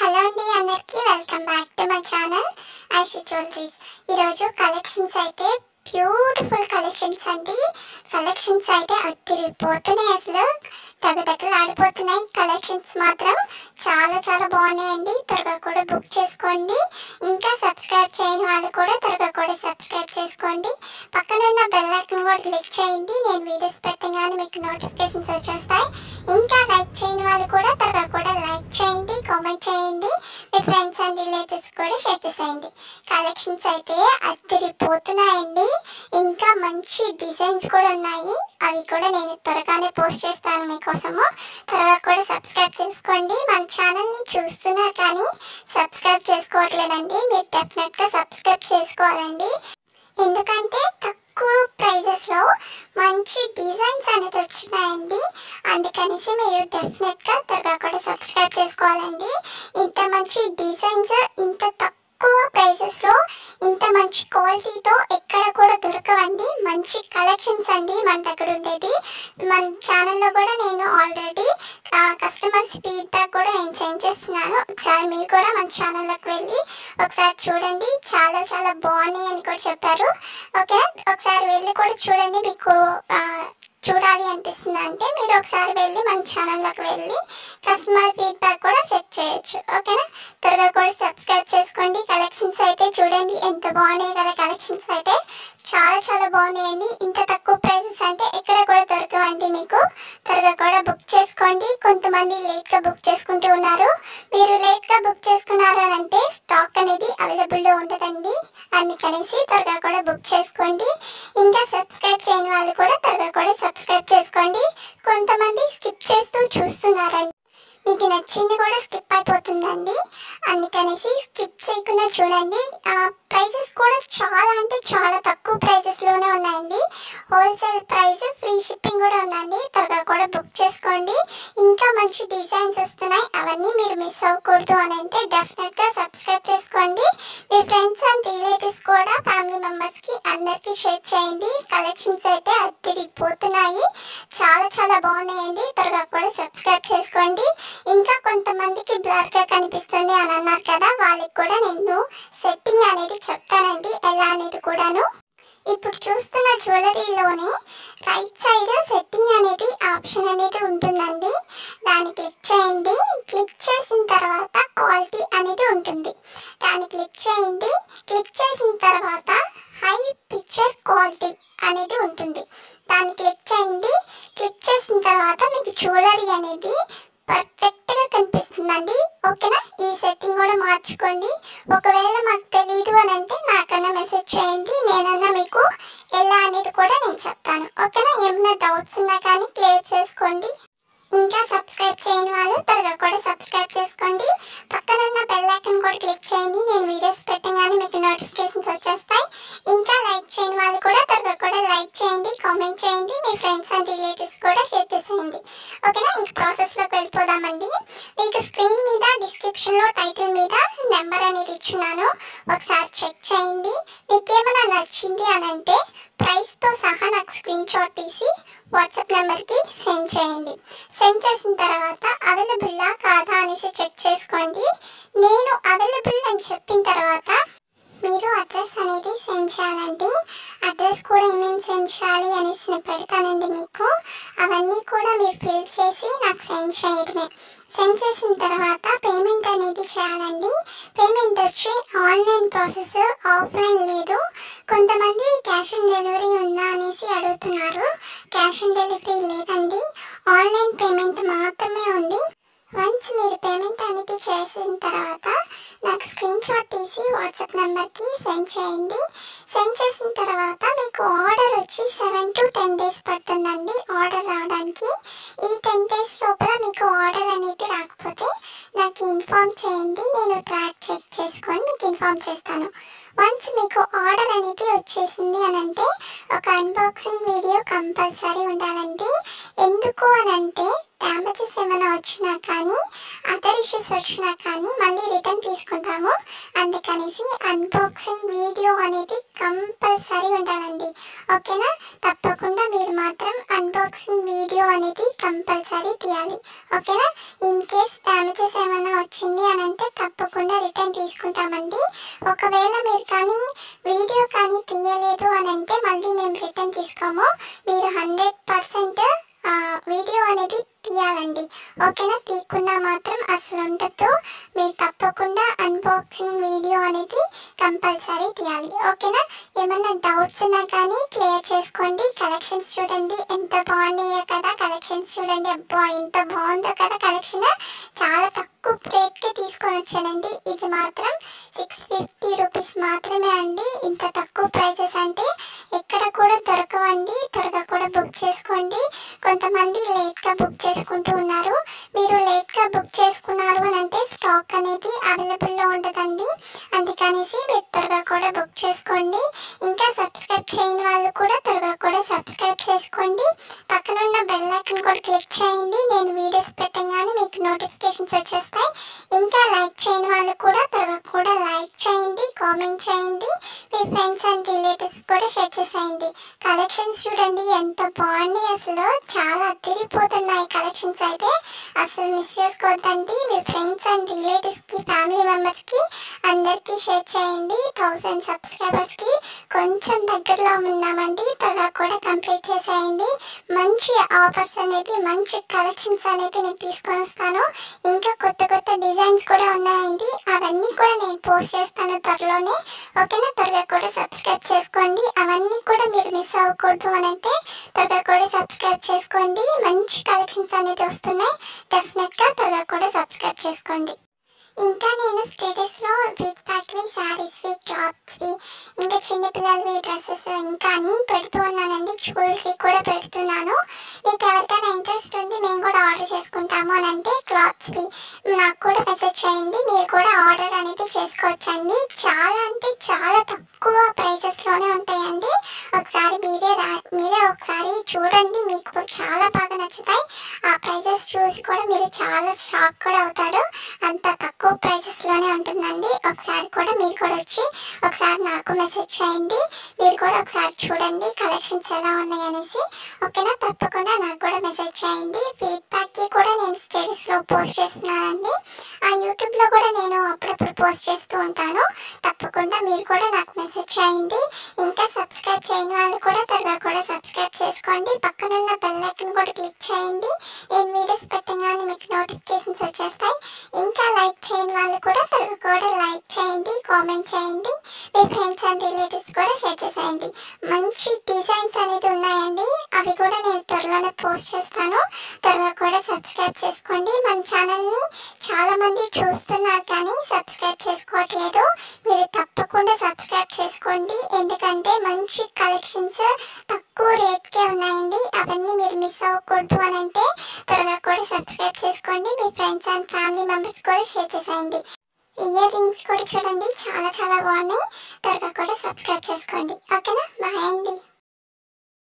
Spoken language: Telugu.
హలో అండి, అందరికీ welcome back to my channel Aishi jewelleries. ఈరోజు కలెక్షన్స్ అయితే బ్యూటిఫుల్ కలెక్షన్స్ అండి. కలెక్షన్స్ అయితే అదిరిపోతున్నాయి, అసలు ఆడిపోతున్నాయి. కలెక్షన్స్ మాత్రం చాలా చాలా బాగున్నాయండి. త్వరగా కూడా బుక్ చేసుకోండి. ఇంకా సబ్స్క్రైబ్ చేయని వాళ్ళు కూడా త్వరగా కూడా సబ్స్క్రైబ్ చేసుకోండి. పక్కన ఉన్న బెల్ ఐకాన్ కూడా క్లిక్ చేయండి. నేను వీడియోస్ పెట్టగానే మీకు నోటిఫికేషన్స్ వచ్చేస్తాయి. ఇంకా లైక్ చేయని వాళ్ళు కూడా త్వరగా కూడా లైక్ చేయండి, కామెంట్ చేయండి, మీ ఫ్రెండ్స్ అండ్ రిలేటివ్స్ కూడా షేర్ చేసేయండి. కలెక్షన్స్ అయితే అదిరిపోతున్నాయండి. ఇంకా మంచి డిజైన్స్ కూడా ఉన్నాయి, అవి కూడా నేను త్వరగానే పోస్ట్ చేస్తాను మీకోసము. త్వరగా కూడా సబ్స్క్రైబ్ చేసుకోండి. మన ఛానల్ని చూస్తున్నారు కానీ సబ్స్క్రైబ్ చేసుకోవట్లేదండి. మీరు డెఫినెట్గా సబ్స్క్రైబ్ చేసుకోవాలండి. ఎందుకంటే తక్కువ ప్రైజెస్లో మంచి డిజైన్స్ అనేది వచ్చినాయండి. అందుకనేసి మీరు డెఫినెట్గా త్వరగా కూడా సబ్స్క్రైబ్ చేసుకోవాలండి. ఇంత మంచి డిజైన్స్ ఇంత తక్కువ ప్రైజెస్లో ఇంత మంచి క్వాలిటీతో ఎక్కడ కూడా దొరకవండి. మంచి కలెక్షన్స్ అండి మన దగ్గర ఉండేది. మన ఛానల్లో కూడా నేను ఆల్రెడీ కస్టమర్స్ ఫీడ్బ్యాక్ కూడా నేను సెండ్ చేస్తున్నాను. ఒకసారి మీరు కూడా మన ఛానల్లోకి వెళ్ళి ఒకసారి చూడండి. చాలా చాలా బాగున్నాయి అని కూడా చెప్పారు. ఓకే, ఒకసారి వెళ్ళి కూడా చూడండి. మీకు చూడాలి అనిపిస్తుంది అంటే మీరు ఒకసారి వెళ్ళి మన ఛానల్లోకి వెళ్ళి కస్టమర్ ఫీడ్బ్యాక్ కూడా చెక్ చేయొచ్చు. ఓకేనా, త్వరగా కూడా సబ్స్క్రైబ్ చేసుకోండి. కలెక్షన్స్ అయితే చూడండి ఎంత బాగున్నాయి కదా. కలెక్షన్స్ అయితే చాలా చాలా బాగున్నాయండి. ఇంత తక్కువ ప్రైసెస్ అంటే ఎక్కడ కూడా దొరకవండి మీకు. త్వరగా కూడా బుక్ చేసుకోండి. కొంతమంది లేట్గా బుక్ చేసుకుంటూ ఉన్నారు. మీరు లేట్గా బుక్ చేసుకున్నారు అని అంటే స్టాక్ అనేది అవైలబుల్లో ఉండదండి. అందుకనేసి త్వరగా కూడా బుక్ చేసుకోండి. ఇంకా సబ్స్క్రైబ్ చేయని వాళ్ళు కూడా త్వరగా కూడా సబ్స్క్రైబ్ చేసుకోండి. కొంతమంది స్కిప్ చేస్తూ చూస్తున్నారండి. మీకు నచ్చింది కూడా స్కిప్ అయిపోతుందండి. అందుకనేసి స్కిప్ చేయకుండా చూడండి. ప్రైజెస్ కూడా చాలా అంటే చాలా తక్కువ ప్రైజెస్లోనే ఉన్నాయండి. హోల్సేల్ ప్రైస్, ఫ్రీ షిప్పింగ్ కూడా ఉందండి. త్వరగా కూడా బుక్ చేసుకోండి. ఇంకా మంచి డిజైన్స్ వస్తున్నాయి, అవన్నీ మీరు మిస్ అవ్వకూడదు అని అంటే డెఫినెట్గా సబ్స్క్రైబ్ చేసుకోండి. మీ ఫ్రెండ్స్ అండ్ రిలేటివ్స్ కూడా ఫ్యామిలీ మెంబర్స్కి అందరికీ షేర్ చేయండి. కలెక్షన్స్ అయితే అదిరిపోతున్నాయి, చాలా చాలా బాగున్నాయండి. త్వరగా కూడా సబ్స్క్రైబ్ చేసుకోండి. ఇంకా కొంతమందికి బ్లర్గా కనిపిస్తుంది అని అన్నారు కదా, వాళ్ళకి కూడా నేను సెట్టింగ్ అనేది చెప్తానండి, ఎలా అనేది కూడాను. ఇప్పుడు చూస్తున్న జ్యువెలరీలోనే రైట్ సైడ్ సెట్టింగ్ అనేది ఆప్షన్ అనేది ఉంటుందండి. దాన్ని క్లిక్ చేయండి. క్లిక్ చేసిన తర్వాత క్వాలిటీ అనేది ఉంటుంది, దాన్ని క్లిక్ చేయండి. క్లిక్ చేసిన తర్వాత హై పిక్చర్ క్వాలిటీ అనేది ఉంటుంది, దాన్ని క్లిక్ చేయండి. క్లిక్ చేసిన తర్వాత మీకు జ్యువెలరీ అనేది పర్ఫెక్ట్గా కనిపిస్తుందండి. ఓకేనా, ఈ సెట్టింగ్ కూడా మార్చుకోండి. ఒకవేళ మాకు తెలీదు అని అంటే నాకన్నా మెసేజ్ చేయండి, నేనన్నా మీకు ఎలా అనేది కూడా నేను చెప్తాను. ఓకేనా, ఏమైనా డౌట్స్ ఉన్నా కానీ క్లియర్ చేసుకోండి. ఇంకా సబ్స్క్రైబ్ చేయని వాళ్ళు త్వరగా కూడా సబ్స్క్రైబ్ చేసుకోండి. పక్కన ఉన్న బెల్ ఐకాన్ కూడా క్లిక్ చేయండి. నేను వీడియోస్ పెట్టగానే మీకు నోటిఫికేషన్స్ వచ్చేస్తాయి. ఇంకా లైక్ చేయని వాళ్ళు కూడా త్వరగా కూడా లైక్ చేయండి, కామెంట్ చేయండి, మీ ఫ్రెండ్స్ అండ్ రిలేటివ్స్ కూడా షేర్ చేసేయండి. ఓకేనా, ఇంక ప్రాసెస్లోకి వెళ్ళిపోదామండి. మీకు స్క్రీన్ మీద డిస్క్రిప్షన్లో టైటిల్ మీద నెంబర్ అనేది ఇచ్చున్నాను, ఒకసారి చెక్ చేయండి. మీకు ఏమైనా నచ్చింది అని అంటే ప్రైస్తో సహా నాకు స్క్రీన్ షాట్ తీసి వాట్సాప్ నెంబర్కి సెండ్ చేయండి. సెండ్ చేసిన తర్వాత అవైలబుల్లా కాదా అనేసి చెక్ చేసుకోండి. నేను అవైలబుల్ అని చెప్పిన తర్వాత మీరు అడ్రస్ అనేది సెండ్ చేయాలండి. అడ్రస్ కూడా ఏమేమి సెండ్ చేయాలి అనేసి నేను పెడతానండి మీకు. అవన్నీ కూడా మీరు ఫిల్ చేసి నాకు సెండ్ చేయడమే. సెండ్ చేసిన తర్వాత పేమెంట్ అనేది చేయాలండి. పేమెంట్ వచ్చి ఆన్లైన్ ప్రాసెస్, ఆఫ్లైన్ లేదు. కొంతమంది క్యాష్ ఆన్ డెలివరీ ఉందా అనేసి అడుగుతున్నారు. క్యాష్ ఆన్ డెలివరీ లేదండి, ఆన్లైన్ పేమెంట్ మాత్రమే ఉంది. వన్స్ మీరు పేమెంట్ అనేది చేసిన తర్వాత నాకు స్క్రీన్ షాట్ తీసి వాట్సాప్ నెంబర్కి సెండ్ చేయండి. సెండ్ చేసిన తర్వాత మీకు ఆర్డర్ వచ్చి 7 to 10 days పడుతుందండి ఆర్డర్ రావడానికి. ఈ 10 days లోపల మీకు ఆర్డర్ అనేది రాకపోతే నాకు ఇన్ఫామ్ చేయండి, నేను ట్రాక్ చెక్ చేసుకొని మీకు ఇన్ఫామ్ చేస్తాను. వన్స్ మీకు ఆర్డర్ అనేది వచ్చేసింది అని అంటే ఒక అన్బాక్సింగ్ వీడియో కంపల్సరీ ఉండాలండి. ఎందుకు అని అంటే డ్యామేజెస్ ఏమైనా వచ్చినా కానీ, అదర్ ఇష్యూస్ వచ్చినా కానీ మళ్ళీ రిటర్న్ తీసుకుంటాము. అందుకనేసి అన్బాక్సింగ్ వీడియో అనేది కంపల్సరీ ఉండాలండి. ఓకేనా, తప్పకుండా మీరు మాత్రం అన్బాక్సింగ్ వీడియో అనేది కంపల్సరీ తీయాలి. ఓకేనా, ఇన్ కేస్ డ్యామేజెస్ ఏమైనా వచ్చింది అని అంటే తీసుకుంటామండి. ఒకవేళ మీరు కానీ వీడియో కానీ తీయలేదు అని అంటే మళ్ళీ మేము రిటర్న్ తీసుకోము. మీరు 100% వీడియో అనేది తీయాలండి. ఓకేనా? తీయకుండా మాత్రం అసలు ఉండద్దు. మీరు తప్పకుండా అన్బాక్సింగ్ వీడియో అనేది కంపల్సరీ తీయాలి. ఓకేనా? ఏమన్నా డౌట్స్ ఉన్నా కానీ క్లియర్ చేసుకోండి. కలెక్షన్స్ చూడండి ఎంత బాగున్నాయో కదా. కలెక్షన్స్ చూడండి, అబ్బా ఎంత బాగుందో కదా కలెక్షన్. చాలా తక్కువ రేట్కే తీసుకొని వచ్చానండి. ఇది మాత్రం 650 రూపీస్ మాత్రమే అండి. ఇంత తక్కువ ప్రైసెస్ అంటే ఎక్కడ కూడా దొరకవండి. త్వరగా కూడా బుక్ చేసుకోండి. కొంతమంది లేట్గా బుక్ చేసుకుంటూ ఉన్నారు. మీరు లేట్గా బుక్ చేసుకున్నారు అని అంటే స్టాక్ అనేది అవైలబుల్లో ఉండదండి. అందుకనేసి మీరు త్వరగా కూడా బుక్ చేసుకోండి. ఇంకా సబ్స్క్రైబ్ చేయని వాళ్ళు కూడా త్వరగా కూడా సబ్స్క్రైబ్ చేసుకోండి. పక్కన ఉన్న బెల్ ఐకాన్ కూడా క్లిక్ చేయండి. నేను వీడియోస్ పెట్టగానే మీకు నోటిఫికేషన్స్ వచ్చేస్తాయి. ఇంకా లైక్ చేయని వాళ్ళు కూడా త్వరగా కూడా లైక్ చేయండి, కామెంట్ చేయండి, మీ ఫ్రెండ్స్ అండ్ రిలేటివ్స్ కూడా షేర్ చేసేయండి. కలెక్షన్స్ చూడండి ఎంత బాగున్నాయి. అసలు చాలా అదిరిపోతున్నాయి కలెక్షన్స్ అయితే. అసలు మిస్ చేసుకోవద్దండి. మీ ఫ్రెండ్స్ అండ్ రిలేటివ్స్కి, ఫ్యామిలీ మెంబర్స్కి అందరికీ షేర్ చేయండి. 1000 సబ్స్క్రైబర్స్కి కొంచెం దగ్గరలో ఉన్నామండి. త్వరగా కూడా కంప్లీట్ చేసేయండి. మంచి ఆఫర్స్ అనేది, మంచి కలెక్షన్స్ అనేది నేను తీసుకొని వస్తాను. ఇంకా కొత్త కొత్త డిజైన్స్ కూడా ఉన్నాయండి. అవన్నీ కూడా నేను పోస్ట్ చేస్తాను త్వరలోనే. ఓకేనా? త్వరగా కూడా సబ్స్క్రైబ్ చేసుకోండి. అవన్నీ కూడా మీరు మిస్ అవ్వకూడదు అని అంటే త్వరగా కూడా సబ్స్క్రైబ్ చేసుకోండి. మంచి కలెక్షన్స్ అనేది వస్తున్నాయి. డెఫినెట్గా త్వరగా కూడా సబ్స్క్రైబ్ చేసుకోండి. ఇంకా నేను స్టేటస్లో బిగ్ ప్యాక్వి, శారీస్వి, క్లాత్స్వి, ఇంకా చిన్నపిల్లలవి డ్రెస్సెస్ ఇంకా అన్నీ పెడుతూ ఉన్నానండి. జ్యువెలరీ కూడా పెడుతున్నాను. మీకు ఎవరికైనా ఇంట్రెస్ట్ ఉంది మేము కూడా ఆర్డర్ చేసుకుంటాము అని అంటే క్లాత్స్వి నాకు కూడా మెసేజ్ చేయండి. మీరు కూడా ఆర్డర్ అనేది చేసుకోవచ్చండి. చాలా అంటే చాలా తక్కువ ప్రైసెస్లోనే ఉంటాయండి. ఒకసారి మీరే ఒకసారి చూడండి. మీకు చాలా బాగా నచ్చుతాయి. ఆ ప్రైసెస్ చూసి కూడా మీరు చాలా షాక్ కూడా అవుతారు. అంత తక్కువ ప్రైసెస్లోనే ఉంటుందండి. ఒకసారి కూడా మీరు కూడా వచ్చి ఒకసారి నాకు మెసేజ్ చేయండి. మీరు కూడా ఒకసారి చూడండి కలెక్షన్స్ ఎలా ఉన్నాయి అనేసి. ఓకేనా? తప్పకుండా నాకు కూడా మెసేజ్ చేయండి. ఫీడ్బ్యాక్కి కూడా నేను స్టేటస్లో పోస్ట్ చేస్తున్నానండి. ఆ యూట్యూబ్లో కూడా నేను అప్పుడప్పుడు పోస్ట్ చేస్తూ ఉంటాను. తప్పకుండా మీరు కూడా నాకు మెసేజ్ చేయండి. ఇంకా సబ్స్క్రైబ్ చేయని వాళ్ళు కూడా త్వరగా కూడా సబ్స్క్రైబ్ చేసుకోండి. పక్కనున్న బెల్ ఐకాన్ కూడా క్లిక్ చేయండి. నేను వీడియోస్ పెట్టగానే మీకు నోటిఫికేషన్స్ వచ్చేస్తాయి. ఇంకా లైక్ చేయని వాళ్ళు కూడా త్వరగా కూడా లైక్ చేయండి, కామెంట్ చేయండి, మీ ఫ్రెండ్స్ అండ్ రిలేటివ్స్ కూడా షేర్ చేసేయండి. మంచి డిజైన్స్ అనేది ఉన్నాయండి. అవి కూడా నేను త్వరలోనే పోస్ట్ చేస్తాను. త్వరగా కూడా సబ్స్క్రైబ్ చేసుకోండి. మన ఛానల్ని చాలామంది చూస్తున్నారు కానీ సబ్స్క్రైబ్ చేసుకోవట్లేదు. మీరు తప్పకుండా సబ్స్క్రైబ్ చేసుకోండి. ఎందుకంటే మంచి కలెక్షన్స్ తక్కువ రేట్కే ఉన్నాయండి. అవన్నీ మీరు మిస్ అవ్వకూడదు అని అంటే త్వరగా కూడా సబ్స్క్రైబ్ చేసుకోండి. మీ ఫ్రెండ్స్ అండ్ ఫ్యామిలీ మెంబర్స్ కూడా షేర్ చేసేయండి. ఇయర్ రింగ్స్ కూడా చూడండి చాలా చాలా బాగున్నాయి. త్వరగా కూడా సబ్స్క్రైబ్ చేసుకోండి. ఓకేనా? బాయ్ అండి.